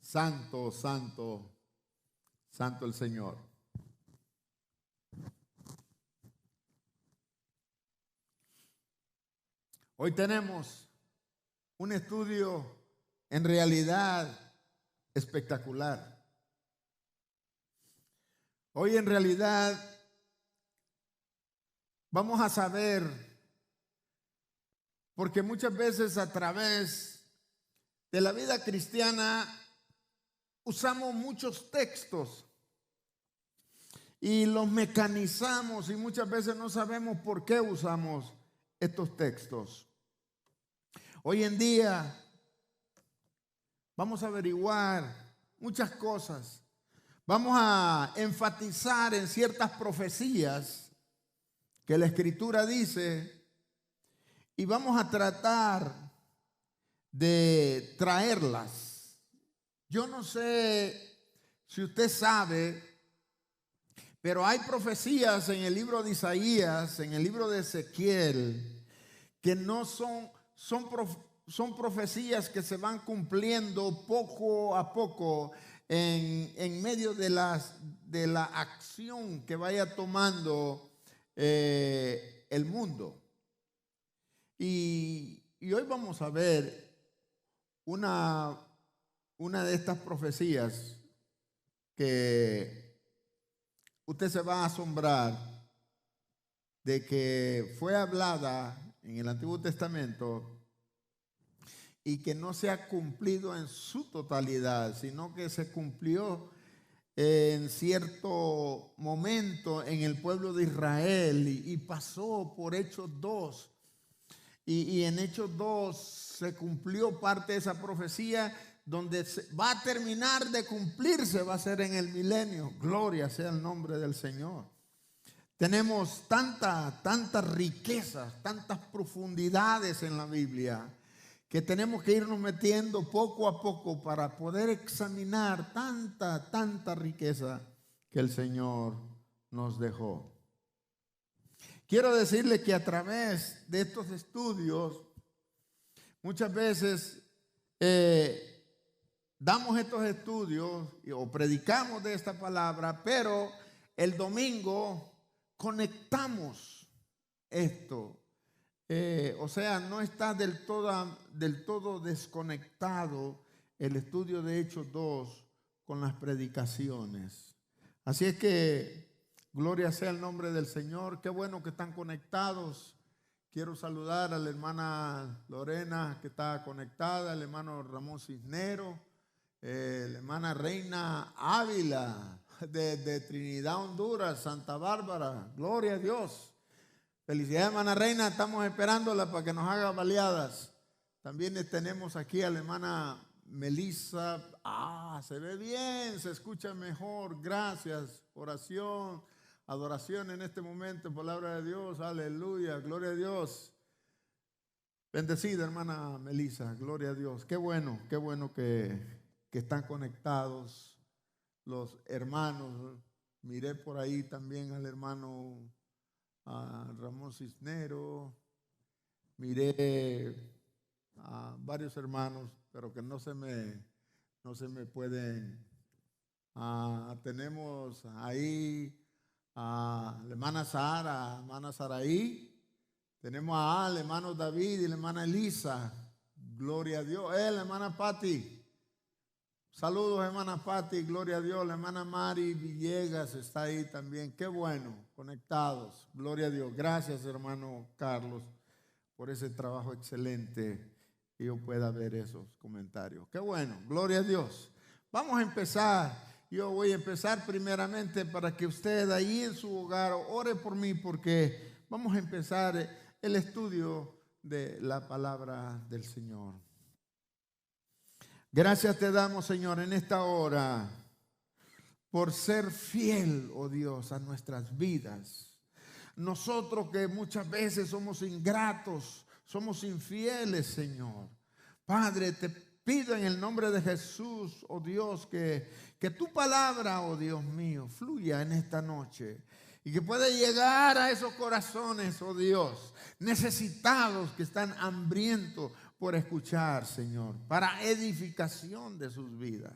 Santo, santo, santo el Señor. Hoy tenemos un estudio en realidad espectacular. Hoy en realidad vamos a saber, porque muchas veces a través de la vida cristiana usamos muchos textos y los mecanizamos y muchas veces no sabemos por qué usamos estos textos. Hoy en día vamos a averiguar muchas cosas. Vamos a enfatizar en ciertas profecías que la Escritura dice y vamos a tratar de traerlas. Yo no sé si usted sabe, pero hay profecías en el libro de Isaías, en el libro de Ezequiel, que no son profecías que se van cumpliendo poco a poco en medio de la acción que vaya tomando el mundo. Y hoy vamos a ver una de estas profecías que usted se va a asombrar de que fue hablada en el Antiguo Testamento y que no se ha cumplido en su totalidad, sino que se cumplió en cierto momento en el pueblo de Israel y pasó por Hechos 2. Y en Hechos 2 se cumplió parte de esa profecía, donde va a terminar de cumplirse, va a ser en el milenio. Gloria sea el nombre del Señor. Tenemos tantas riquezas, tantas profundidades en la Biblia, que tenemos que irnos metiendo poco a poco para poder examinar tanta riqueza que el Señor nos dejó. Quiero decirle que a través de estos estudios, muchas veces damos estos estudios o predicamos de esta palabra, pero el domingo conectamos esto. O sea, no está del todo desconectado el estudio de Hechos 2 con las predicaciones. Así es que gloria sea el nombre del Señor. Qué bueno que están conectados. Quiero saludar a la hermana Lorena que está conectada, al hermano Ramón Cisnero, la hermana Reina Ávila de Trinidad, Honduras, Santa Bárbara. Gloria a Dios. Felicidades, hermana Reina, estamos esperándola para que nos haga baleadas. También tenemos aquí a la hermana Melissa. Se ve bien, se escucha mejor. Gracias. Oración, adoración en este momento, palabra de Dios. Aleluya, gloria a Dios. Bendecida, hermana Melissa, gloria a Dios. Qué bueno que están conectados los hermanos. Miré por ahí también al hermano Ramón Cisnero, miré a varios hermanos, pero que no se me pueden. Tenemos ahí a la hermana Sara, hermana Saraí, tenemos al hermano David y la hermana Elisa, gloria a Dios. La hermana Patti. Saludos, hermana Patti, gloria a Dios. La hermana Mari Villegas está ahí también. Qué bueno, conectados. Gloria a Dios. Gracias, hermano Carlos, por ese trabajo excelente que yo pueda ver esos comentarios. Qué bueno, gloria a Dios. Vamos a empezar. Yo voy a empezar primeramente para que usted ahí en su hogar ore por mí, porque vamos a empezar el estudio de la palabra del Señor. Gracias te damos, Señor, en esta hora por ser fiel, oh Dios, a nuestras vidas. Nosotros que muchas veces somos ingratos, somos infieles, Señor. Padre, te pido en el nombre de Jesús, oh Dios, que tu palabra, oh Dios mío, fluya en esta noche. Y que pueda llegar a esos corazones, oh Dios, necesitados que están hambrientos, por escuchar, Señor, para edificación de sus vidas.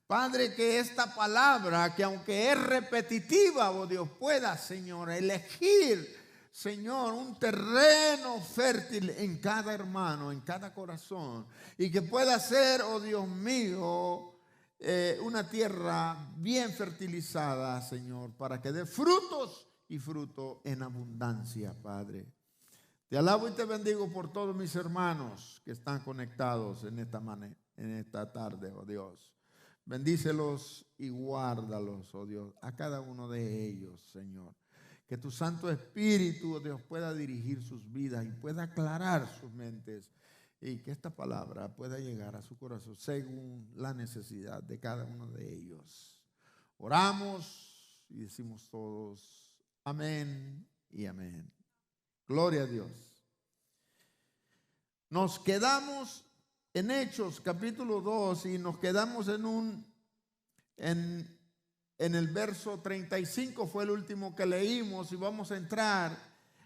Padre, que esta palabra, que aunque es repetitiva, oh Dios, pueda, Señor, elegir, Señor, un terreno fértil en cada hermano, en cada corazón, y que pueda ser, oh Dios mío, una tierra bien fertilizada, Señor, para que dé frutos y fruto en abundancia, Padre. Te alabo y te bendigo por todos mis hermanos que están conectados en esta tarde, oh Dios. Bendícelos y guárdalos, oh Dios, a cada uno de ellos, Señor. Que tu Santo Espíritu, oh Dios, pueda dirigir sus vidas y pueda aclarar sus mentes, y que esta palabra pueda llegar a su corazón según la necesidad de cada uno de ellos. Oramos y decimos todos amén y amén. Gloria a Dios. Nos quedamos en Hechos capítulo 2 y nos quedamos en el verso 35, fue el último que leímos, y vamos a entrar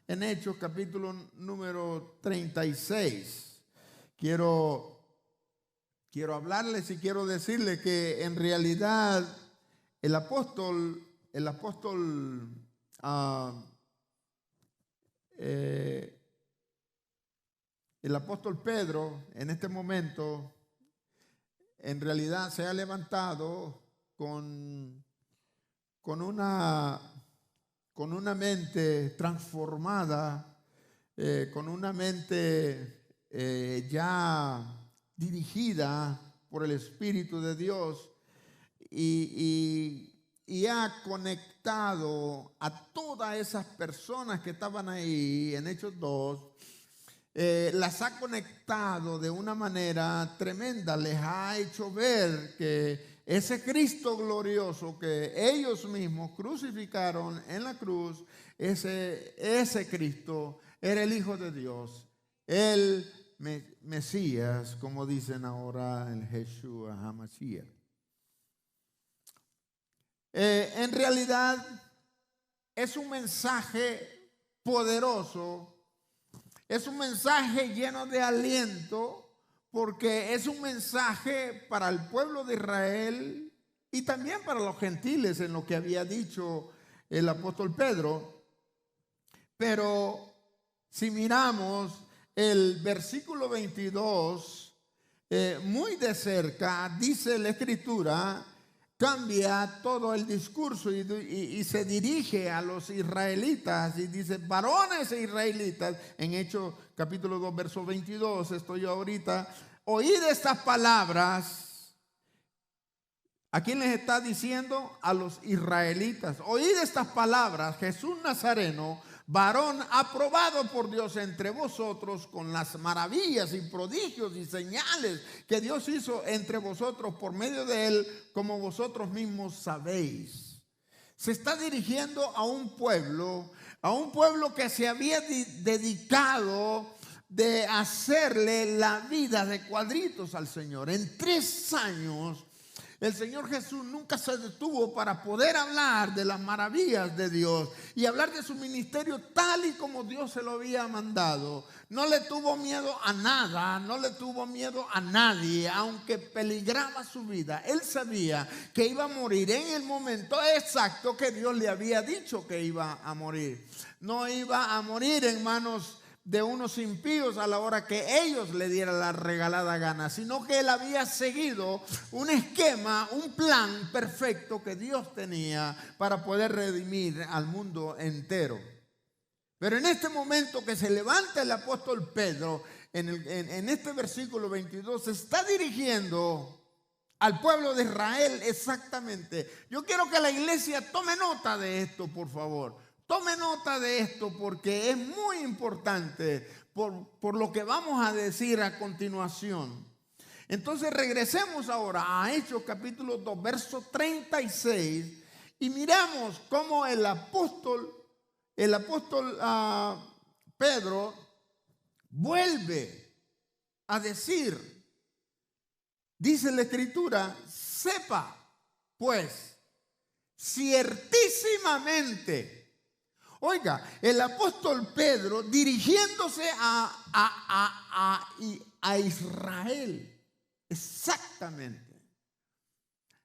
en Hechos capítulo número 36. Quiero hablarles y quiero decirles que en realidad el apóstol Pedro en este momento en realidad se ha levantado con una mente transformada, con una mente ya dirigida por el Espíritu de Dios, y ha conectado a todas esas personas que estaban ahí en Hechos 2. Las ha conectado de una manera tremenda, les ha hecho ver que ese Cristo glorioso que ellos mismos crucificaron en la cruz, ese Cristo era el Hijo de Dios, el Mesías, como dicen ahora, el Yeshua HaMashiach. En realidad es un mensaje poderoso. Es un mensaje lleno de aliento, porque es un mensaje para el pueblo de Israel y también para los gentiles, en lo que había dicho el apóstol Pedro. Pero si miramos el versículo 22, muy de cerca, dice la Escritura, cambia todo el discurso y se dirige a los israelitas y dice: varones e israelitas, en Hechos capítulo 2 verso 22 estoy yo ahorita, oíd estas palabras. ¿A quién les está diciendo? A los israelitas. Oíd estas palabras: Jesús Nazareno, varón aprobado por Dios entre vosotros, con las maravillas y prodigios y señales que Dios hizo entre vosotros por medio de él, como vosotros mismos sabéis. Se está dirigiendo a un pueblo que se había dedicado de hacerle la vida de cuadritos al Señor. En 3 años el Señor Jesús nunca se detuvo para poder hablar de las maravillas de Dios y hablar de su ministerio tal y como Dios se lo había mandado. No le tuvo miedo a nada, no le tuvo miedo a nadie, aunque peligraba su vida. Él sabía que iba a morir en el momento exacto que Dios le había dicho que iba a morir. No iba a morir en manos de unos impíos a la hora que ellos le dieran la regalada gana, sino que él había seguido un esquema, un plan perfecto que Dios tenía para poder redimir al mundo entero. Pero en este momento que se levanta el apóstol Pedro, en este versículo 22, se está dirigiendo al pueblo de Israel exactamente. Yo quiero que la iglesia tome nota de esto, por favor. Tome nota de esto, porque es muy importante por lo que vamos a decir a continuación. Entonces regresemos ahora a Hechos capítulo 2, verso 36, y miramos cómo el apóstol Pedro vuelve a decir, dice la Escritura: sepa pues ciertísimamente. Oiga, el apóstol Pedro, dirigiéndose a a Israel. Exactamente.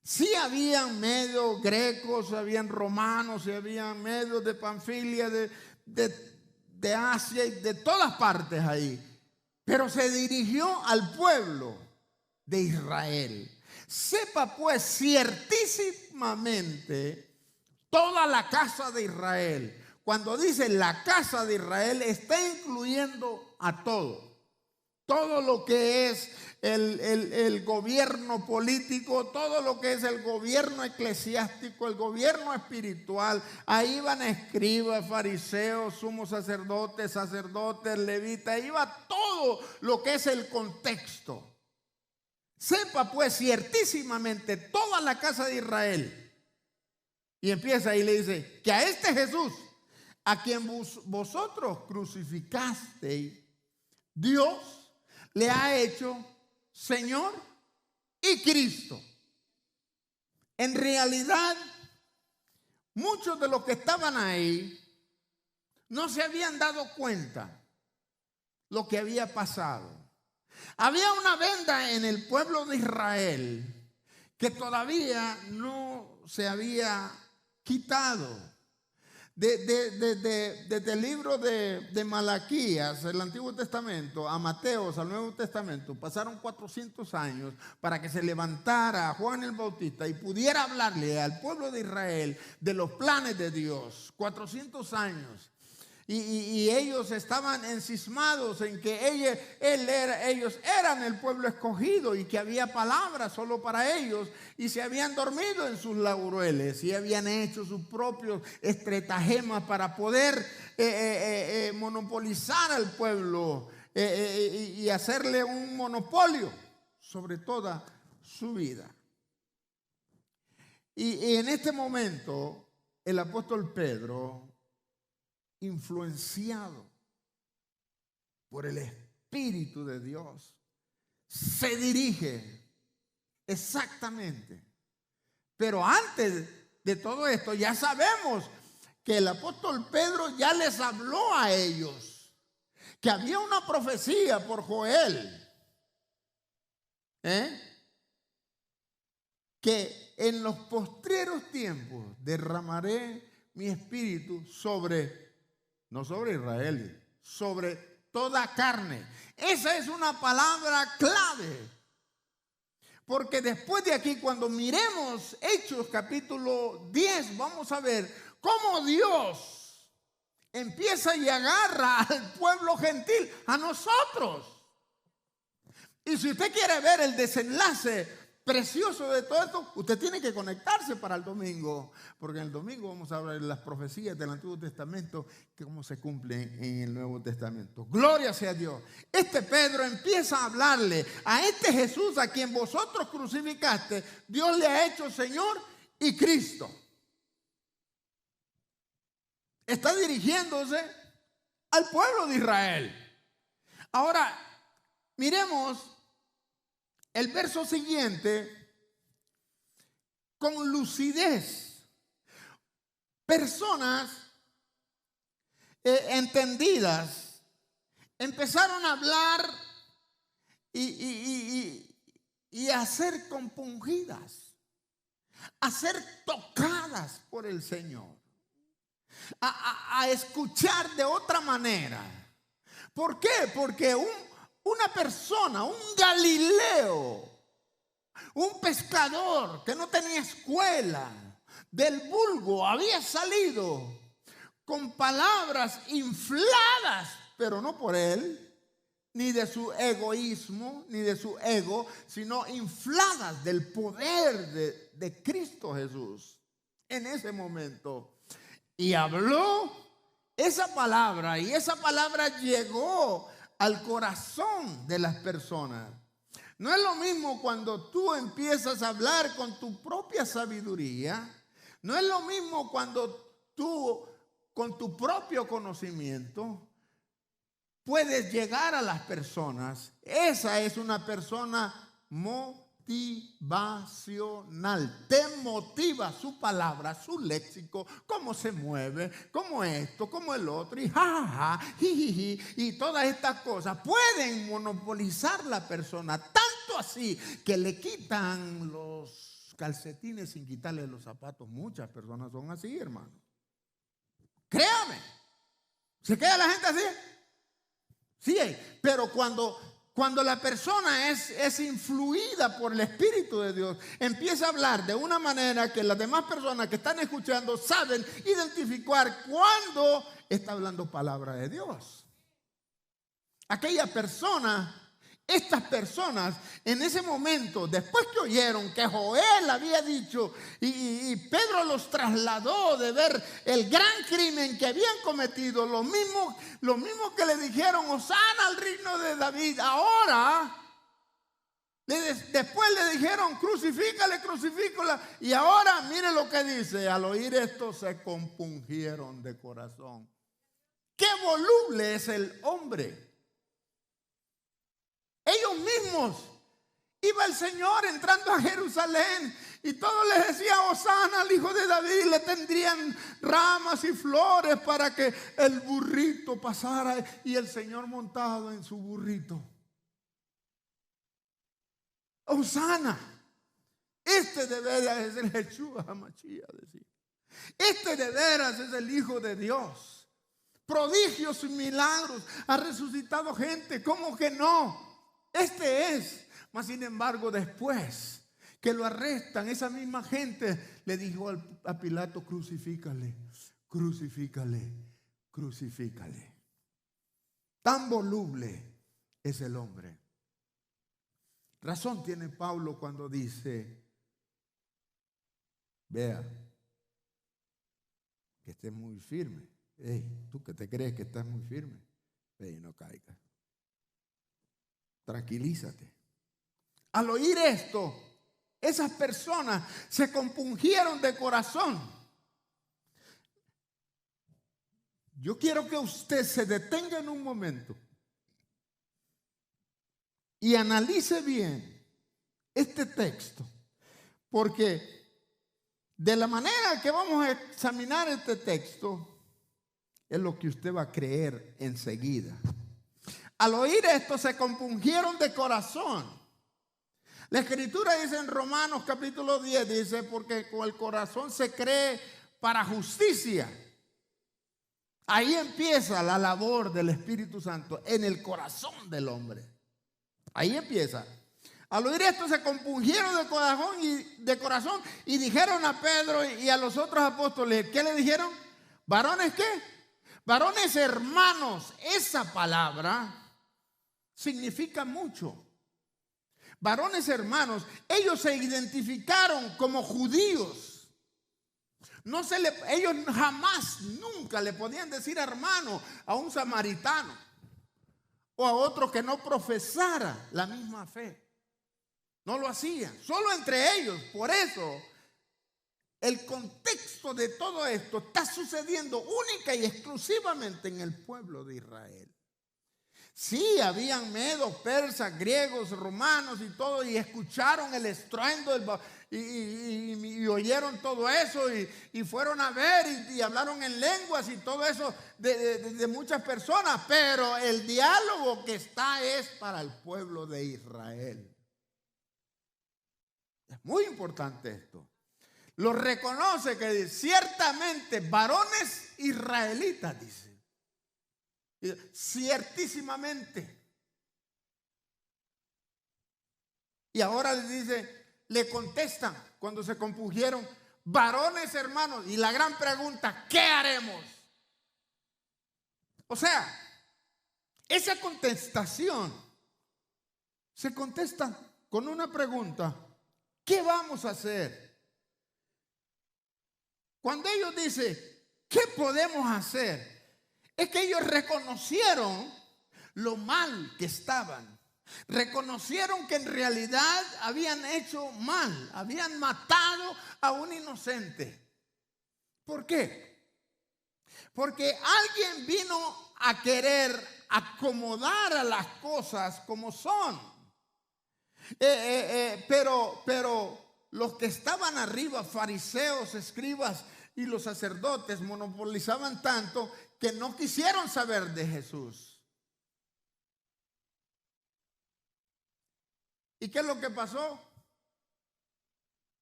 Sí habían medios grecos, habían romanos, habían medios de Panfilia, de Asia y de todas partes ahí. Pero se dirigió al pueblo de Israel. Sepa pues ciertísimamente toda la casa de Israel. Cuando dice la casa de Israel, está incluyendo a todo. Todo lo que es el gobierno político, todo lo que es el gobierno eclesiástico, el gobierno espiritual. Ahí van escribas, fariseos, sumos sacerdotes, levitas. Ahí va todo lo que es el contexto. Sepa pues ciertísimamente toda la casa de Israel. Y empieza y le dice que a este Jesús, a quien vosotros crucificasteis, Dios le ha hecho Señor y Cristo. En realidad, muchos de los que estaban ahí no se habían dado cuenta lo que había pasado. Había una venda en el pueblo de Israel que todavía no se había quitado. Desde el libro de Malaquías, el Antiguo Testamento, a Mateos, al Nuevo Testamento, pasaron 400 años para que se levantara Juan el Bautista y pudiera hablarle al pueblo de Israel de los planes de Dios. 400 años. Y ellos estaban encismados en que ellos eran el pueblo escogido y que había palabras solo para ellos, y se habían dormido en sus laureles y habían hecho sus propios estratagemas para poder monopolizar al pueblo y hacerle un monopolio sobre toda su vida. Y en este momento el apóstol Pedro, influenciado por el Espíritu de Dios, se dirige exactamente. Pero antes de todo esto, ya sabemos que el apóstol Pedro ya les habló a ellos que había una profecía por Joel, que en los postreros tiempos derramaré mi espíritu no sobre Israel, sobre toda carne. Esa es una palabra clave. Porque después de aquí, cuando miremos Hechos capítulo 10, vamos a ver cómo Dios empieza y agarra al pueblo gentil, a nosotros. Y si usted quiere ver el desenlace precioso de todo esto, usted tiene que conectarse para el domingo, porque en el domingo vamos a hablar de las profecías del Antiguo Testamento, que cómo se cumplen en el Nuevo Testamento. Gloria sea a Dios. Este Pedro empieza a hablarle a este Jesús a quien vosotros crucificaste. Dios le ha hecho Señor y Cristo. Está dirigiéndose al pueblo de Israel. Ahora, miremos el verso siguiente con lucidez. Personas entendidas empezaron a hablar y a ser compungidas, a ser tocadas por el Señor, a escuchar de otra manera. ¿Por qué? Porque una persona, un Galileo, un pescador que no tenía escuela, del vulgo, había salido con palabras infladas, pero no por él, ni de su egoísmo, ni de su ego, sino infladas del poder de Cristo Jesús en ese momento. Y habló esa palabra, y esa palabra llegó al corazón de las personas. No es lo mismo cuando tú empiezas a hablar con tu propia sabiduría. No es lo mismo cuando tú, con tu propio conocimiento, puedes llegar a las personas. Esa es una persona motivacional. Te motiva su palabra, su léxico, cómo se mueve, cómo esto, cómo el otro, y jajaja, jijiji, y todas estas cosas pueden monopolizar la persona, tanto así que le quitan los calcetines sin quitarle los zapatos. Muchas personas son así, hermano. Créame. ¿Se queda la gente así? Sí, pero cuando la persona es influida por el Espíritu de Dios, empieza a hablar de una manera que las demás personas que están escuchando saben identificar cuando está hablando palabra de Dios. Aquella persona, estas personas, en ese momento, después que oyeron que Joel había dicho y Pedro los trasladó de ver el gran crimen que habían cometido, lo mismo que le dijeron, Hosana al reino de David, ahora después le dijeron, crucifícale, y ahora mire lo que dice, al oír esto se compungieron de corazón. Qué voluble es el hombre. Ellos mismos, iba el Señor entrando a Jerusalén y todos les decían, Hosana al hijo de David, le tendrían ramas y flores para que el burrito pasara, y el Señor montado en su burrito. Hosana, este de veras es el Yeshua HaMashiach, decía. Este de veras es el Hijo de Dios. Prodigios y milagros, ha resucitado gente, ¿cómo que no? Este es. Mas sin embargo, después que lo arrestan, esa misma gente le dijo a Pilato, crucifícale, crucifícale, crucifícale. Tan voluble es el hombre. Razón tiene Pablo cuando dice, vea, que esté muy firme. Hey, tú que te crees que estás muy firme, ve y no caigas. Tranquilízate. Al oír esto, esas personas se compungieron de corazón. Yo quiero que usted se detenga en un momento y analice bien este texto, porque de la manera que vamos a examinar este texto es lo que usted va a creer enseguida. Al oír esto se compungieron de corazón. La Escritura dice en Romanos capítulo 10, dice, porque con el corazón se cree para justicia. Ahí empieza la labor del Espíritu Santo, en el corazón del hombre. Ahí empieza. Al oír esto se compungieron de corazón y dijeron a Pedro y a los otros apóstoles, ¿qué le dijeron? ¿Varones qué? Varones hermanos. Esa palabra significa mucho. Varones hermanos, ellos se identificaron como judíos. Ellos jamás, nunca le podían decir hermano a un samaritano o a otro que no profesara la misma fe. No lo hacían, solo entre ellos. Por eso el contexto de todo esto está sucediendo única y exclusivamente en el pueblo de Israel. Sí, habían medos, persas, griegos, romanos y todo, y escucharon el estruendo y oyeron todo eso y fueron a ver y hablaron en lenguas y todo eso de muchas personas, pero el diálogo que está es para el pueblo de Israel. Es muy importante esto. Lo reconoce que ciertamente varones israelitas, dice. Ciertísimamente. Y ahora le dice, le contestan cuando se compungieron, varones hermanos. Y la gran pregunta, ¿qué haremos? O sea, esa contestación se contesta con una pregunta, ¿qué vamos a hacer? Cuando ellos dicen, ¿qué podemos hacer? Es que ellos reconocieron lo mal que estaban. Reconocieron que en realidad habían hecho mal, habían matado a un inocente. ¿Por qué? Porque alguien vino a querer acomodar a las cosas como son. Pero los que estaban arriba, fariseos, escribas y los sacerdotes, monopolizaban tanto que no quisieron saber de Jesús. ¿Y qué es lo que pasó?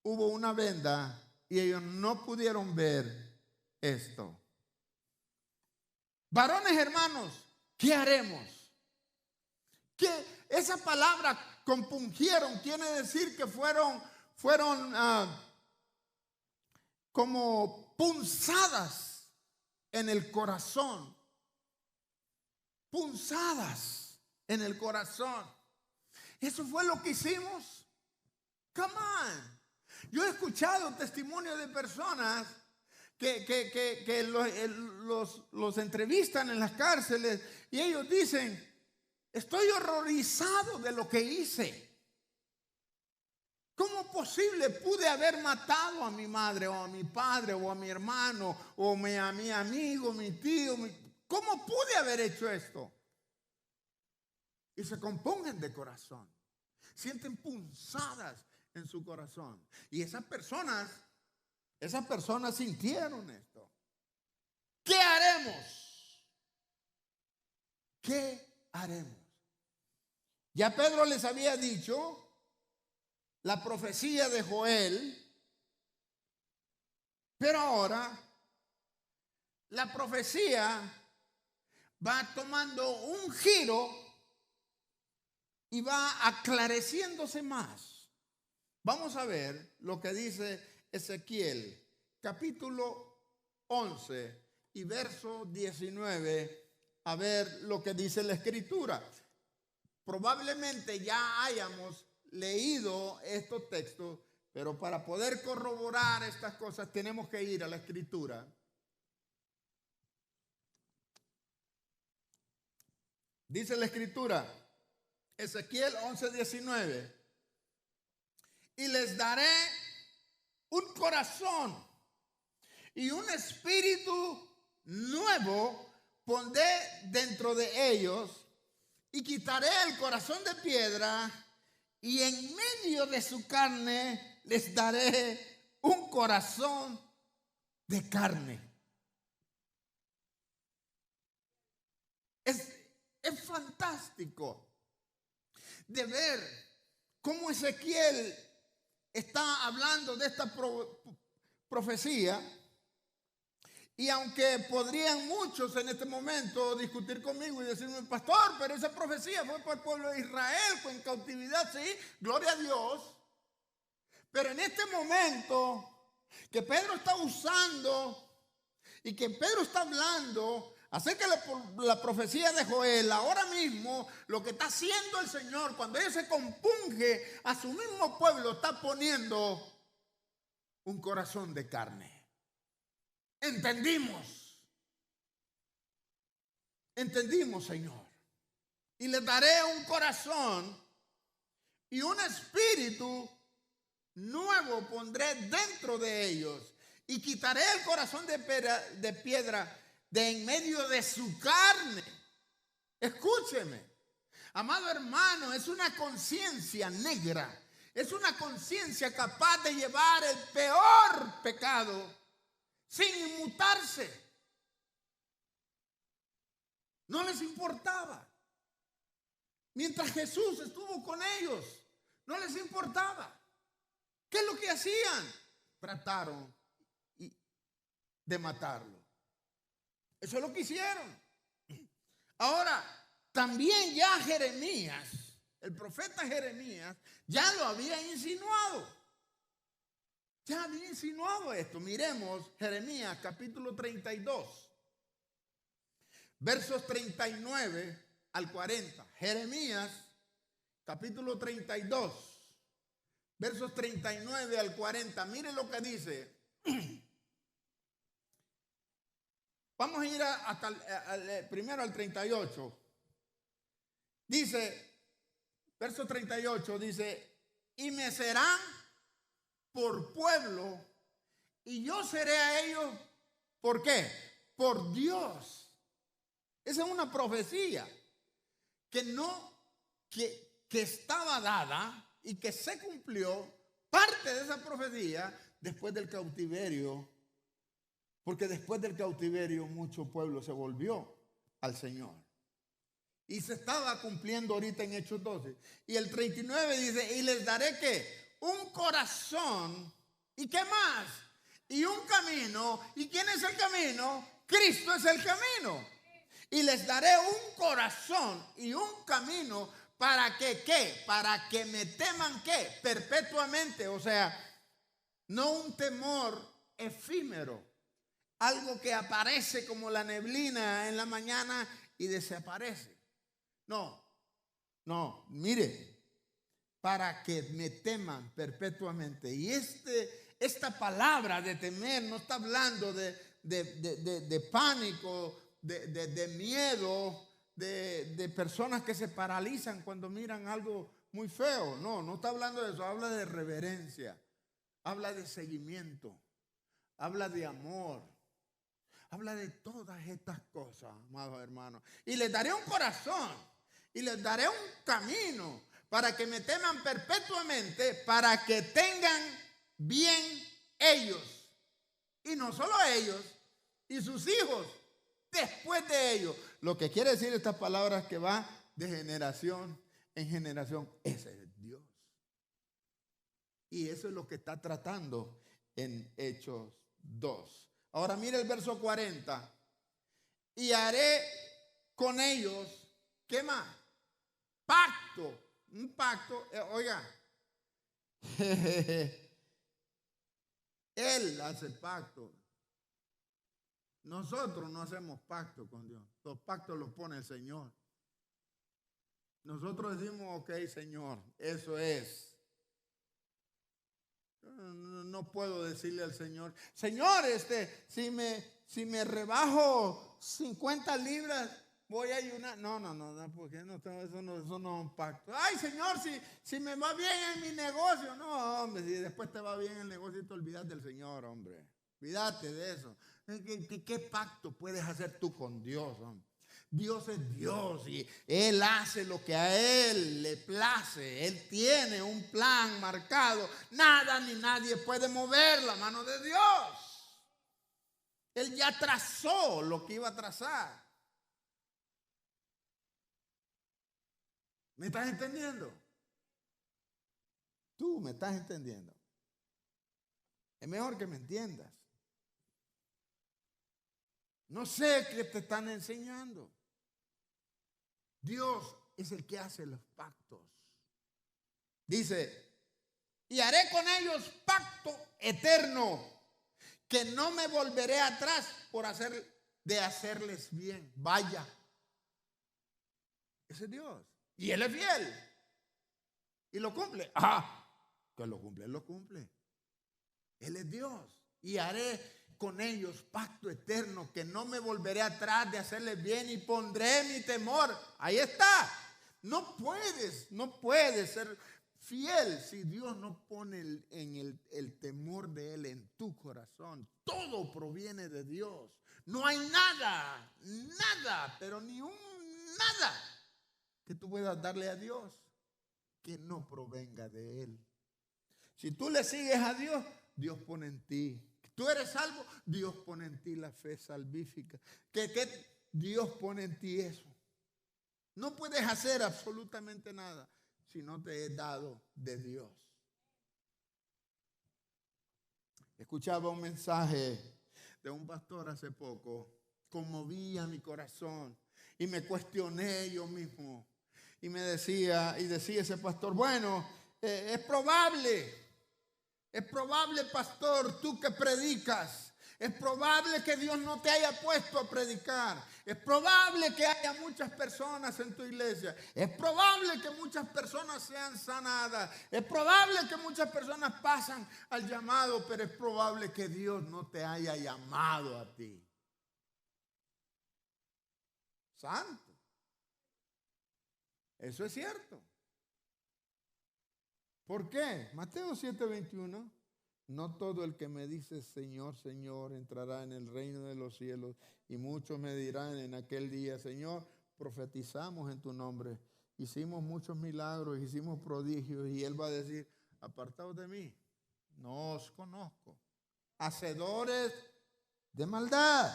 Hubo una venda y ellos no pudieron ver esto. Varones hermanos, ¿qué haremos? Que esa palabra compungieron quiere decir que fueron como punzadas en el corazón. Punzadas en el corazón. Eso fue lo que hicimos. Come on. Yo he escuchado testimonios de personas que los entrevistan en las cárceles y ellos dicen: estoy horrorizado de lo que hice. ¿Cómo posible pude haber matado a mi madre o a mi padre o a mi hermano o a mi amigo, mi tío? ¿Cómo pude haber hecho esto? Y se compongan de corazón. Sienten punzadas en su corazón. Y esas personas sintieron esto. ¿Qué haremos? ¿Qué haremos? Ya Pedro les había dicho la profecía de Joel, pero ahora la profecía va tomando un giro y va aclareciéndose más. Vamos a ver lo que dice Ezequiel, capítulo 11 y verso 19, a ver lo que dice la Escritura. Probablemente ya hayamos leído estos textos, pero para poder corroborar estas cosas tenemos que ir a la Escritura. Dice la Escritura, Ezequiel 11:19, y les daré un corazón y un espíritu nuevo pondré dentro de ellos, y quitaré el corazón de piedra, y en medio de su carne les daré un corazón de carne. Es fantástico de ver cómo Ezequiel está hablando de esta profecía. Y aunque podrían muchos en este momento discutir conmigo y decirme: pastor, pero esa profecía fue para el pueblo de Israel, fue en cautividad, sí, gloria a Dios. Pero en este momento que Pedro está usando y que Pedro está hablando acerca de la profecía de Joel, ahora mismo lo que está haciendo el Señor cuando Él se compunge a su mismo pueblo, está poniendo un corazón de carne. Entendimos, Señor. Y les daré un corazón y un espíritu nuevo pondré dentro de ellos, y quitaré el corazón de piedra de en medio de su carne. Escúcheme, amado hermano, es una conciencia negra, es una conciencia capaz de llevar el peor pecado sin inmutarse. No les importaba. Mientras Jesús estuvo con ellos, no les importaba. ¿Qué es lo que hacían? Trataron de matarlo. Eso es lo que hicieron. Ahora, también ya Jeremías, el profeta Jeremías, ya lo había insinuado. Ya había insinuado esto. Miremos Jeremías capítulo 32, versos 39 al 40. Jeremías capítulo 32, versos 39 al 40. Miren lo que dice. Vamos a ir primero al 38. Dice, verso 38, dice: y me serán por pueblo, y yo seré a ellos, ¿por qué? Por Dios. Esa es una profecía que estaba dada y que se cumplió parte de esa profecía después del cautiverio, porque después del cautiverio mucho pueblo se volvió al Señor. Y se estaba cumpliendo ahorita en Hechos 12. Y el 39 dice, y les daré ¿qué? Un corazón. ¿Y qué más? Y un camino. ¿Y quién es el camino? Cristo es el camino. Y les daré un corazón y un camino para que ¿qué? Para que me teman ¿qué? Perpetuamente. O sea, no un temor efímero. Algo que aparece como la neblina en la mañana y desaparece. No, mire, para que me teman perpetuamente. Y esta palabra de temer no está hablando de pánico, de miedo, de personas que se paralizan cuando miran algo muy feo. No está hablando de eso, habla de reverencia, habla de seguimiento, habla de amor. Habla de todas estas cosas, amados hermanos. Y les daré un corazón y les daré un camino para que me teman perpetuamente, para que tengan bien ellos. Y no solo ellos, y sus hijos después de ellos. Lo que quiere decir estas palabras que va de generación en generación. Ese es Dios. Y eso es lo que está tratando en Hechos 2. Ahora mire el verso 40. Y haré con ellos, ¿qué más? Pacto. Un pacto, oiga. Él hace pacto. Nosotros no hacemos pacto con Dios. Los pactos los pone el Señor. Nosotros decimos, ok, Señor, eso es. No puedo decirle al Señor, Señor, si me rebajo 50 libras, voy a ayunar. No, porque eso no es un pacto. Ay, Señor, si me va bien en mi negocio. No, hombre, si después te va bien el negocio, te olvidas del Señor, hombre. Olvídate de eso. ¿Qué pacto puedes hacer tú con Dios, hombre? Dios es Dios y Él hace lo que a Él le place. Él tiene un plan marcado. Nada ni nadie puede mover la mano de Dios. Él ya trazó lo que iba a trazar. ¿Me estás entendiendo? Tú me estás entendiendo. Es mejor que me entiendas. No sé qué te están enseñando. Dios es el que hace los pactos. Dice, y haré con ellos pacto eterno, que no me volveré atrás de hacerles bien. Vaya. Ese es Dios. Y Él es fiel. Y lo cumple. Que lo cumple, Él lo cumple. Él es Dios. Y haré con ellos pacto eterno, que no me volveré atrás de hacerles bien y pondré mi temor. Ahí está. No puedes ser fiel si Dios no pone el temor de Él en tu corazón. Todo proviene de Dios. No hay nada, pero ni nada que tú puedas darle a Dios que no provenga de Él. Si tú le sigues a Dios, Dios pone en ti. Tú eres salvo, Dios pone en ti la fe salvífica. Que Dios pone en ti eso. No puedes hacer absolutamente nada si no te he dado de Dios. Escuchaba un mensaje de un pastor hace poco. Conmovía mi corazón y me cuestioné yo mismo. Y decía ese pastor, bueno, es probable, pastor, tú que predicas, es probable que Dios no te haya puesto a predicar. Es probable que haya muchas personas en tu iglesia. Es probable que muchas personas sean sanadas. Es probable que muchas personas pasan al llamado, pero es probable que Dios no te haya llamado a ti. Santo. Eso es cierto. ¿Por qué? Mateo 7:21. No todo el que me dice Señor, Señor entrará en el reino de los cielos, y muchos me dirán en aquel día, Señor, profetizamos en tu nombre hicimos muchos milagros, hicimos prodigios, y Él va a decir, apartaos de mí, no os conozco, hacedores de maldad.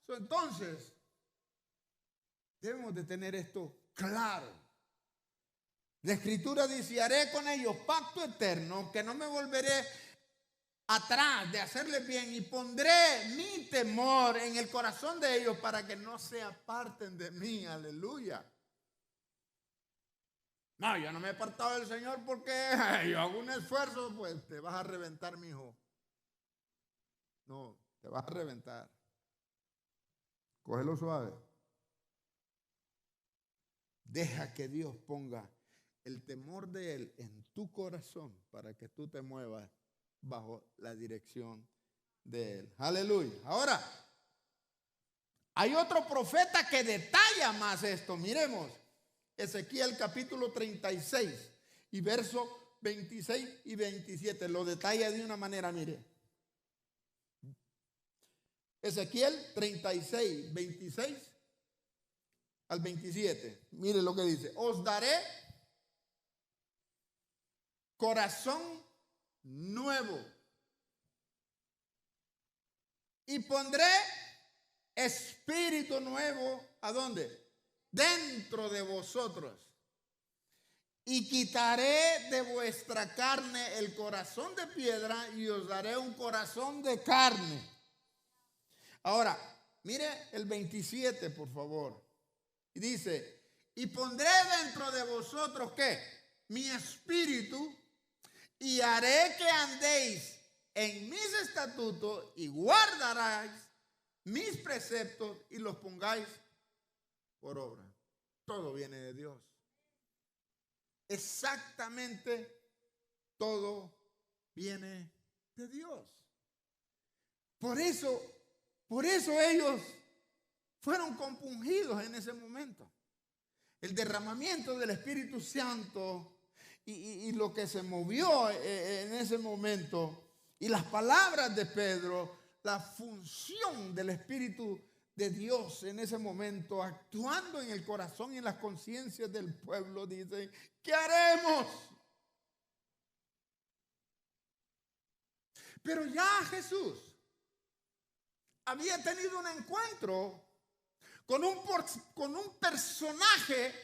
Entonces, debemos de tener esto claro. La Escritura dice, haré con ellos pacto eterno, que no me volveré atrás de hacerles bien, y pondré mi temor en el corazón de ellos para que no se aparten de mí. Aleluya. No, yo no me he apartado del Señor porque yo hago un esfuerzo. Pues te vas a reventar, mi hijo. No, te vas a reventar. Cógelo suave. Deja que Dios ponga el temor de Él en tu corazón para que tú te muevas bajo la dirección de Él. Aleluya. Ahora, hay otro profeta que detalla más esto. Miremos, Ezequiel capítulo 36 y versos 26 y 27. Lo detalla de una manera, mire. Ezequiel 36, 26 al 27. Mire lo que dice. Os daré corazón nuevo y pondré espíritu nuevo, ¿a dónde? Dentro de vosotros, y quitaré de vuestra carne el corazón de piedra y os daré un corazón de carne. Ahora, mire el 27, por favor. Y dice, y pondré dentro de vosotros, ¿qué? Mi espíritu, y haré que andéis en mis estatutos y guardaréis mis preceptos y los pongáis por obra. Todo viene de Dios. Exactamente todo viene de Dios. Por eso ellos fueron compungidos en ese momento. El derramamiento del Espíritu Santo y lo que se movió en ese momento, y las palabras de Pedro, la función del Espíritu de Dios en ese momento, actuando en el corazón y en las conciencias del pueblo, dicen, ¿qué haremos? Pero ya Jesús había tenido un encuentro con un personaje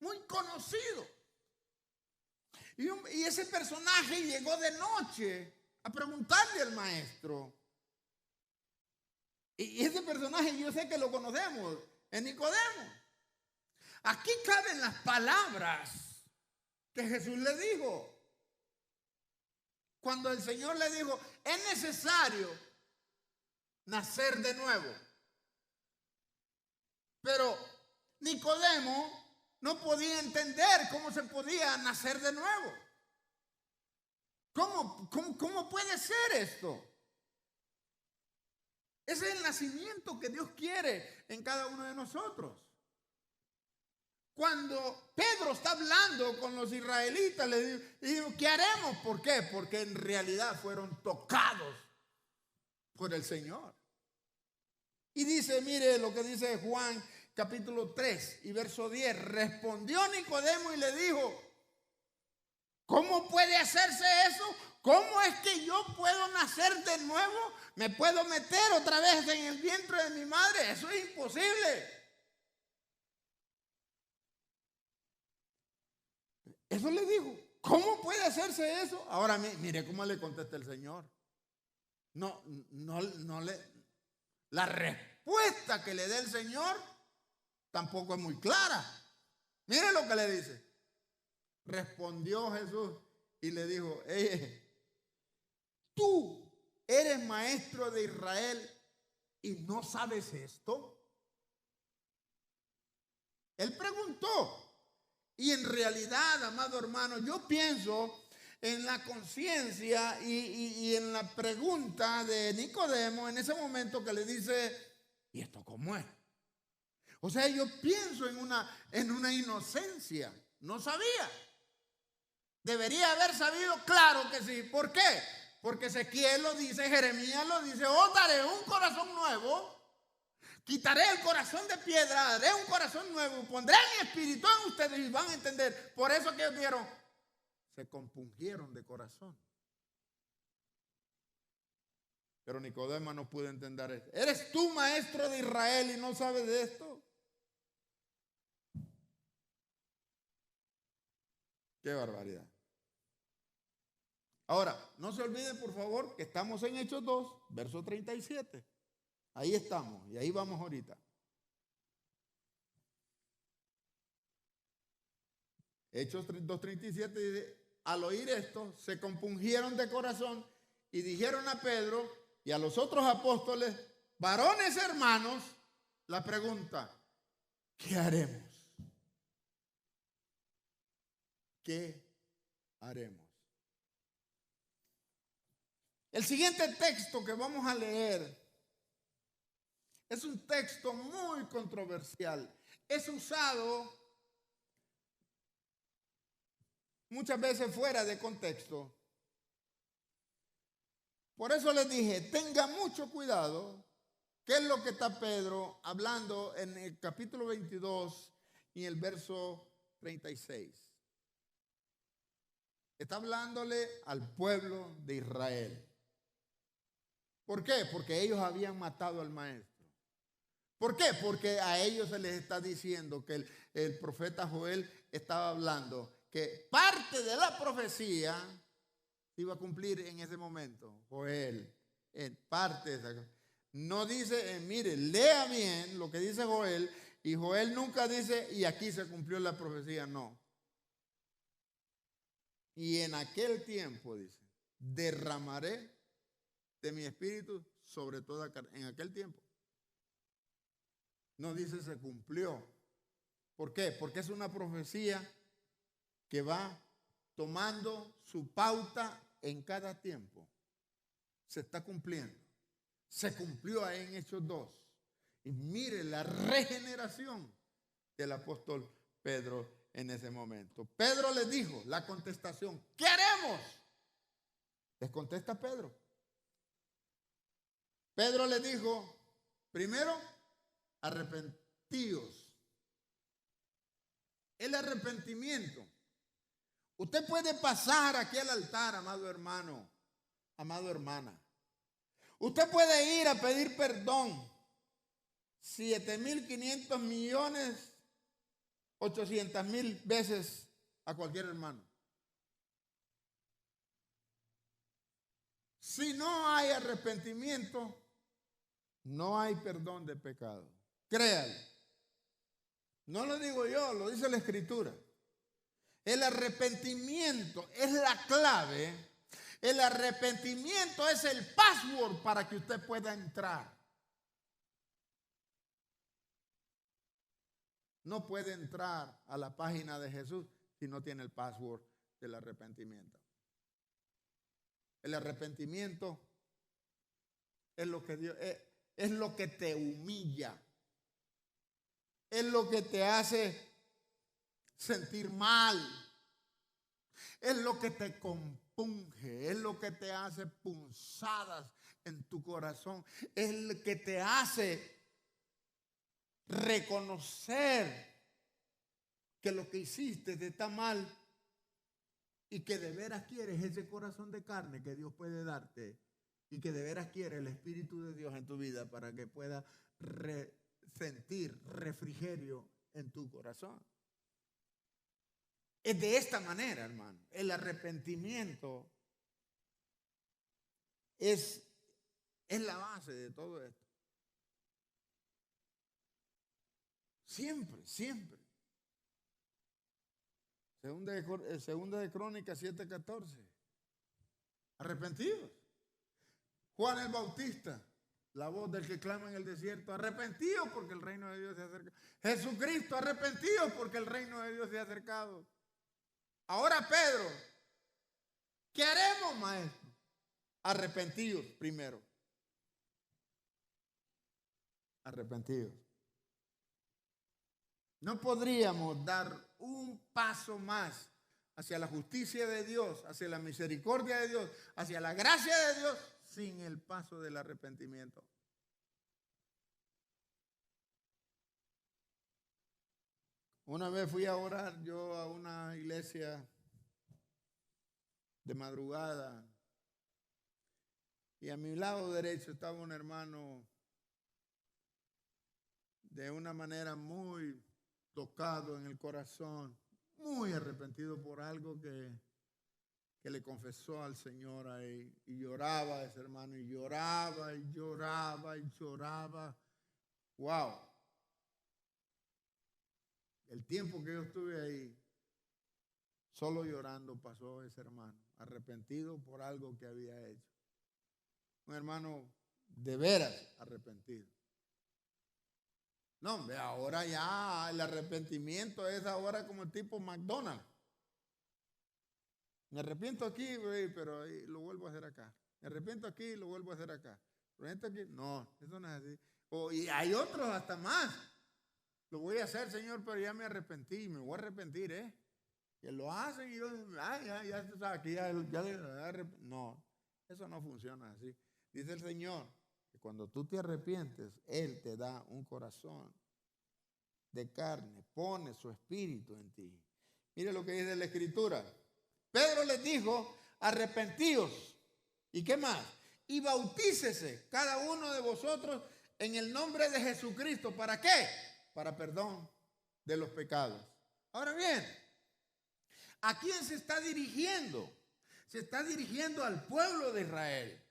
muy conocido. Y ese personaje llegó de noche a preguntarle al maestro. Y ese personaje yo sé que lo conocemos, es Nicodemo. Aquí caben las palabras que Jesús le dijo. Cuando el Señor le dijo, es necesario nacer de nuevo. Pero Nicodemo no podía entender cómo se podía nacer de nuevo. ¿Cómo puede ser esto? Ese es el nacimiento que Dios quiere en cada uno de nosotros. Cuando Pedro está hablando con los israelitas, le digo, ¿qué haremos? ¿Por qué? Porque en realidad fueron tocados por el Señor. Y dice, mire lo que dice Juan capítulo 3 y verso 10. Respondió Nicodemo y le dijo, ¿cómo puede hacerse eso? ¿Cómo es que yo puedo nacer de nuevo? ¿Me puedo meter otra vez en el vientre de mi madre? Eso es imposible. Eso le digo. ¿Cómo puede hacerse eso? Ahora mire cómo le contesta el Señor. La respuesta que le dé el Señor tampoco es muy clara. Mire lo que le dice. Respondió Jesús y le dijo, ¿tú eres maestro de Israel y no sabes esto? Él preguntó. Y en realidad, amado hermano, yo pienso en la conciencia y en la pregunta de Nicodemo en ese momento que le dice, ¿y esto cómo es? O sea, yo pienso en una inocencia. No sabía. Debería haber sabido, claro que sí. ¿Por qué? Porque Ezequiel lo dice, Jeremías lo dice, os daré un corazón nuevo, Quitaré el corazón de piedra, haré un corazón nuevo, pondré mi espíritu en ustedes y van a entender. Por eso que ellos dijeron, se compungieron de corazón. Pero Nicodemo no pudo entender esto. ¿Eres tú maestro de Israel y no sabes de esto? Qué barbaridad. Ahora, no se olviden por favor que estamos en Hechos 2, verso 37. Ahí estamos y ahí vamos ahorita. Hechos 2:37 dice, al oír esto, se compungieron de corazón y dijeron a Pedro y a los otros apóstoles, varones hermanos, la pregunta, ¿qué haremos? ¿Qué haremos? El siguiente texto que vamos a leer es un texto muy controversial. Es usado muchas veces fuera de contexto. Por eso les dije, tenga mucho cuidado. ¿Qué es lo que está Pedro hablando en el capítulo 22 y el verso 36? Está hablándole al pueblo de Israel. ¿Por qué? Porque ellos habían matado al maestro. ¿Por qué? Porque a ellos se les está diciendo que el profeta Joel estaba hablando que parte de la profecía se iba a cumplir en ese momento. Joel, en parte de esa. No dice, mire, lea bien lo que dice Joel, y Joel nunca dice, y aquí se cumplió la profecía, no. Y en aquel tiempo, dice, derramaré de mi espíritu sobre toda carne. En aquel tiempo. No dice se cumplió. ¿Por qué? Porque es una profecía que va tomando su pauta en cada tiempo. Se está cumpliendo. Se cumplió ahí en Hechos 2. Y mire la regeneración del apóstol Pedro en ese momento. Pedro les dijo la contestación, ¿qué haremos? Les contesta Pedro. Pedro les dijo, primero, arrepentíos. El arrepentimiento. Usted puede pasar aquí al altar, amado hermano, amado hermana. Usted puede ir a pedir perdón 7.500 millones 800.000 veces a cualquier hermano. Si no hay arrepentimiento, no hay perdón de pecado. Créalo. No lo digo yo, lo dice la Escritura. El arrepentimiento es la clave. El arrepentimiento es el password para que usted pueda entrar. No puede entrar a la página de Jesús si no tiene el password del arrepentimiento. El arrepentimiento es lo que Dios es lo que te humilla. Es lo que te hace sentir mal. Es lo que te compunge. Es lo que te hace punzadas en tu corazón. Es lo que te hace reconocer que lo que hiciste te está mal y que de veras quieres ese corazón de carne que Dios puede darte y que de veras quieres el Espíritu de Dios en tu vida para que puedas sentir refrigerio en tu corazón. Es de esta manera, hermano. El arrepentimiento es la base de todo esto. Siempre, siempre. Segunda de Crónicas 7:14. Arrepentidos. Juan el Bautista, la voz del que clama en el desierto, arrepentidos porque el reino de Dios se ha acercado. Jesucristo, arrepentidos porque el reino de Dios se ha acercado. Ahora Pedro, ¿qué haremos, maestro? Arrepentidos primero. Arrepentidos. No podríamos dar un paso más hacia la justicia de Dios, hacia la misericordia de Dios, hacia la gracia de Dios, sin el paso del arrepentimiento. Una vez fui a orar yo a una iglesia de madrugada y a mi lado derecho estaba un hermano de una manera muy tocado en el corazón, muy arrepentido por algo que le confesó al Señor ahí. Y lloraba ese hermano, y lloraba, y lloraba, y lloraba. ¡Wow! El tiempo que yo estuve ahí, solo llorando pasó ese hermano, arrepentido por algo que había hecho. Un hermano de veras arrepentido. No, hombre, ahora ya el arrepentimiento es ahora como el tipo McDonald's. Me arrepiento aquí, pero lo vuelvo a hacer acá. Me arrepiento aquí, lo vuelvo a hacer acá. Me arrepiento aquí. No, eso no es así. Y hay otros hasta más. Lo voy a hacer, Señor, pero ya me arrepentí. Me voy a arrepentir, ¿eh? Que lo hacen y yo, ya está aquí. No, eso no funciona así. Dice el Señor que cuando tú te arrepientes, Él te da un corazón de carne, pone su espíritu en ti. Mire lo que dice la Escritura. Pedro les dijo, arrepentíos. ¿Y qué más? Y bautícese cada uno de vosotros en el nombre de Jesucristo. ¿Para qué? Para perdón de los pecados. Ahora bien, ¿a quién se está dirigiendo? Se está dirigiendo al pueblo de Israel.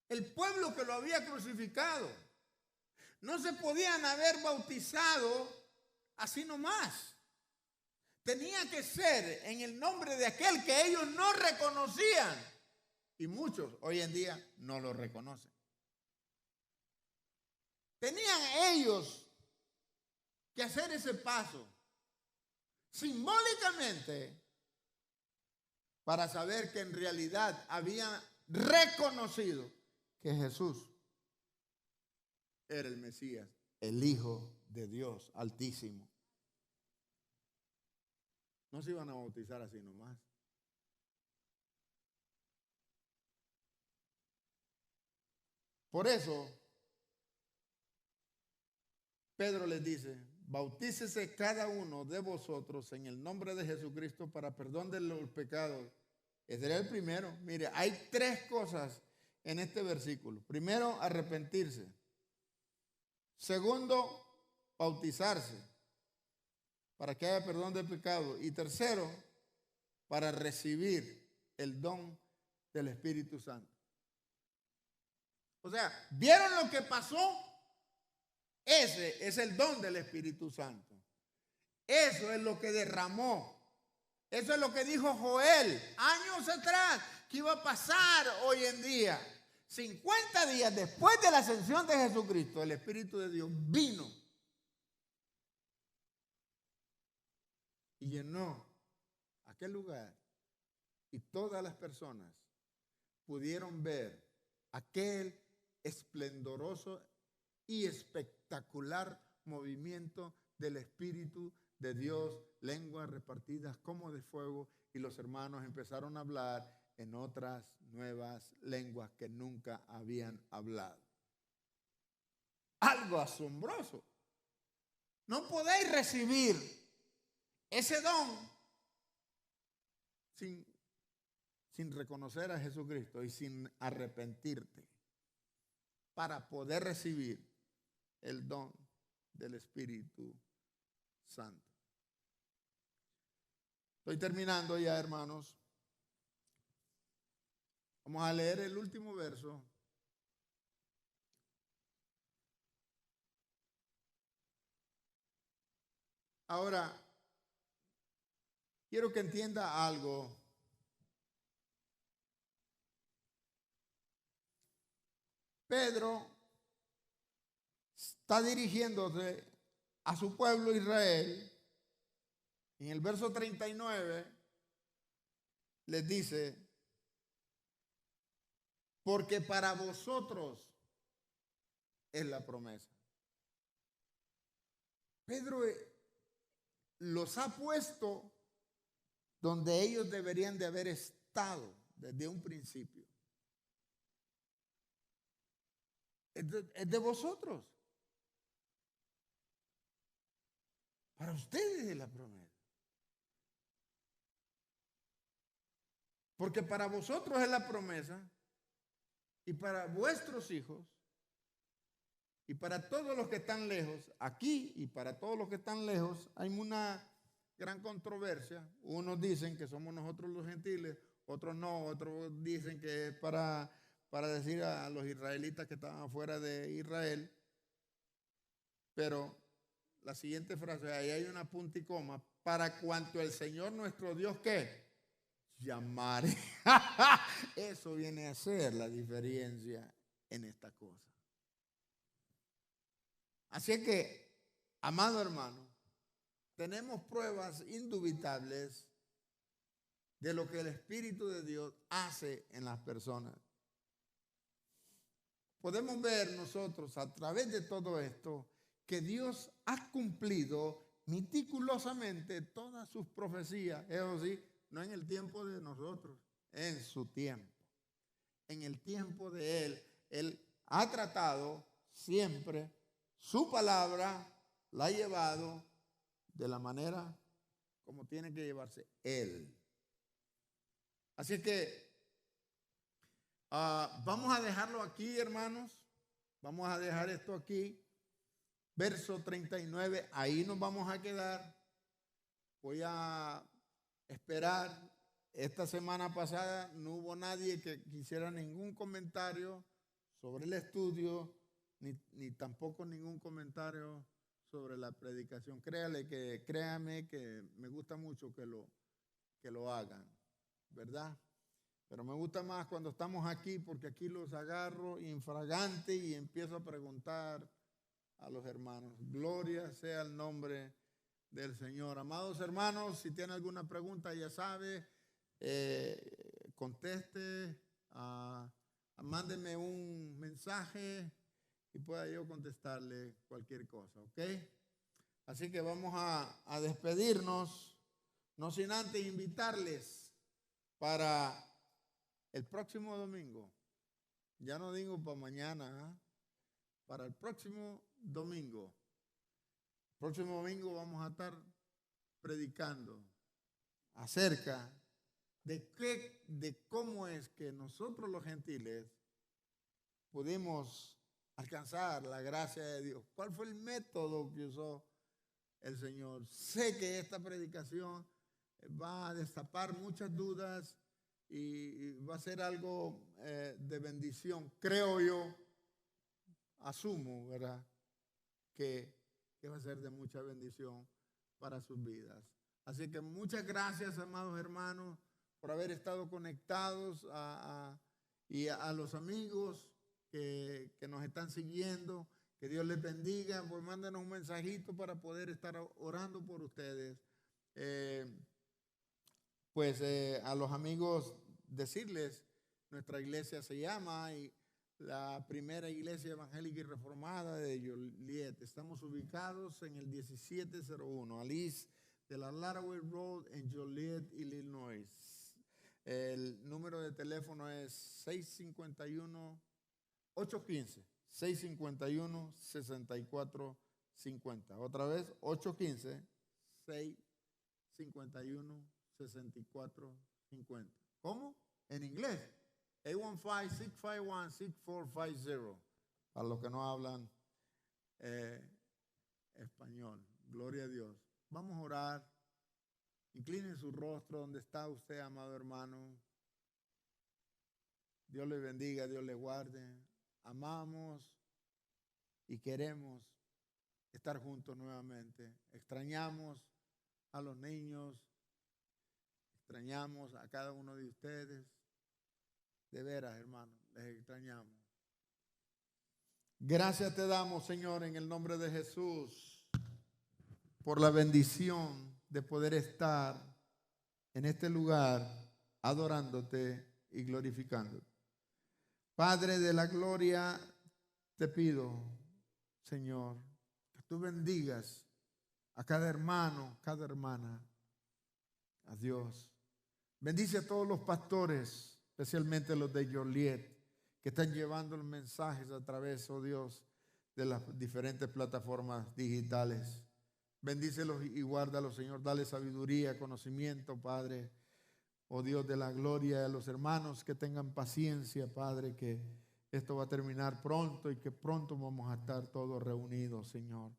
El pueblo que lo había crucificado. No se podían haber bautizado así nomás. Tenía que ser en el nombre de aquel que ellos no reconocían. Y muchos hoy en día no lo reconocen. Tenían ellos que hacer ese paso simbólicamente para saber que en realidad habían reconocido que Jesús era el Mesías, el Hijo de Dios Altísimo. No se iban a bautizar así nomás. Por eso, Pedro les dice, bautícese cada uno de vosotros en el nombre de Jesucristo para perdón de los pecados. Ese era el primero. Mire, hay tres cosas en este versículo. Primero, arrepentirse. Segundo, bautizarse para que haya perdón de pecado. Y tercero, para recibir el don del Espíritu Santo. O sea, ¿vieron lo que pasó? Ese es el don del Espíritu Santo. Eso es lo que derramó. Eso es lo que dijo Joel años atrás que iba a pasar hoy en día. 50 días después de la ascensión de Jesucristo, el Espíritu de Dios vino y llenó aquel lugar. Y todas las personas pudieron ver aquel esplendoroso y espectacular movimiento del Espíritu de Dios, lenguas repartidas como de fuego, y los hermanos empezaron a hablar en otras nuevas lenguas que nunca habían hablado. Algo asombroso. No podéis recibir ese don sin reconocer a Jesucristo y sin arrepentirte para poder recibir el don del Espíritu Santo. Estoy terminando ya, hermanos. Vamos a leer el último verso. Ahora, quiero que entienda algo. Pedro está dirigiéndose a su pueblo Israel. En el verso 39 les dice, porque para vosotros es la promesa. Pedro los ha puesto donde ellos deberían de haber estado desde un principio. Es de vosotros. Para ustedes es la promesa. Porque para vosotros es la promesa y para vuestros hijos y para todos los que están lejos, aquí y para todos los que están lejos, hay una gran controversia. Unos dicen que somos nosotros los gentiles, otros no, otros dicen que es para decir a los israelitas que estaban afuera de Israel. Pero la siguiente frase, ahí hay una punta y coma, para cuanto el Señor nuestro Dios, ¿qué? Llamare. Eso viene a ser la diferencia en esta cosa. Así que, amado hermano, tenemos pruebas indubitables de lo que el Espíritu de Dios hace en las personas. Podemos ver nosotros a través de todo esto que Dios ha cumplido meticulosamente todas sus profecías. Eso sí, no en el tiempo de nosotros, en su tiempo. En el tiempo de Él, Él ha tratado siempre, su palabra la ha llevado de la manera como tiene que llevarse Él. Así que vamos a dejarlo aquí, hermanos. Vamos a dejar esto aquí. Verso 39, ahí nos vamos a quedar. Voy a esperar. Esta semana pasada no hubo nadie que quisiera ningún comentario sobre el estudio, ni tampoco ningún comentario sobre la predicación. Créame que me gusta mucho que lo hagan, ¿verdad? Pero me gusta más cuando estamos aquí, porque aquí los agarro infragante y empiezo a preguntar a los hermanos. Gloria sea el nombre del Señor. Amados hermanos, si tiene alguna pregunta, ya sabe, conteste, mándeme un mensaje y pueda yo contestarle cualquier cosa, ¿ok? Así que vamos a despedirnos, no sin antes invitarles para el próximo domingo. Ya no digo para mañana, para el próximo domingo. El próximo domingo vamos a estar predicando acerca de cómo es que nosotros los gentiles pudimos alcanzar la gracia de Dios. ¿Cuál fue el método que usó el Señor? Sé que esta predicación va a destapar muchas dudas y va a ser algo de bendición, creo yo, asumo, ¿verdad? Que va a ser de mucha bendición para sus vidas. Así que muchas gracias, amados hermanos, por haber estado conectados y a los amigos que nos están siguiendo. Que Dios les bendiga. Pues mándenos un mensajito para poder estar orando por ustedes. A los amigos decirles, nuestra iglesia se llama la primera iglesia evangélica y reformada de Joliet. Estamos ubicados en el 1701 Alice de la Laraway Road en Joliet, Illinois. El número de teléfono es 815-651-6450. Otra vez, 815-651-6450. ¿Cómo? En inglés. 815-651-6450. Para los que no hablan español. Gloria a Dios. Vamos a orar. Incline su rostro donde está usted, amado hermano. Dios le bendiga, Dios le guarde. Amamos y queremos estar juntos nuevamente. Extrañamos a los niños. Extrañamos a cada uno de ustedes. De veras, hermano, les extrañamos. Gracias te damos, Señor, en el nombre de Jesús, por la bendición de poder estar en este lugar adorándote y glorificándote. Padre de la gloria, te pido, Señor, que tú bendigas a cada hermano, cada hermana. A Dios. Bendice a todos los pastores, especialmente los de Joliet, que están llevando los mensajes a través, oh Dios, de las diferentes plataformas digitales. Bendícelos y guárdalos, Señor. Dale sabiduría, conocimiento, Padre. Oh Dios de la gloria, a los hermanos que tengan paciencia, Padre, que esto va a terminar pronto y que pronto vamos a estar todos reunidos, Señor.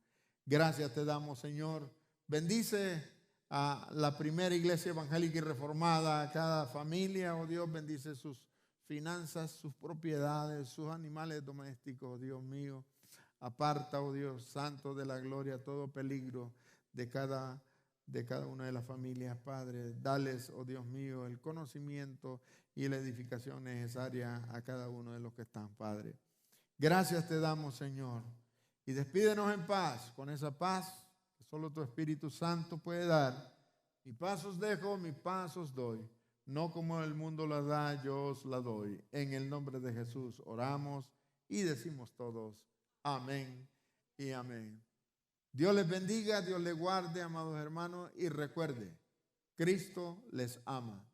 Gracias te damos, Señor. Bendice a la primera iglesia evangélica y reformada, a cada familia, oh Dios, bendice sus finanzas, sus propiedades, sus animales domésticos, Dios mío. Aparta, oh Dios santo de la gloria, todo peligro de cada una de las familias, Padre. Dales, oh Dios mío, el conocimiento y la edificación necesaria a cada uno de los que están, Padre. Gracias te damos, Señor. Y despídenos en paz, con esa paz que solo tu Espíritu Santo puede dar. Mi paz os dejo, mi paz os doy. No como el mundo la da, yo os la doy. En el nombre de Jesús oramos y decimos todos amén y amén. Dios les bendiga, Dios les guarde, amados hermanos, y recuerde, Cristo les ama.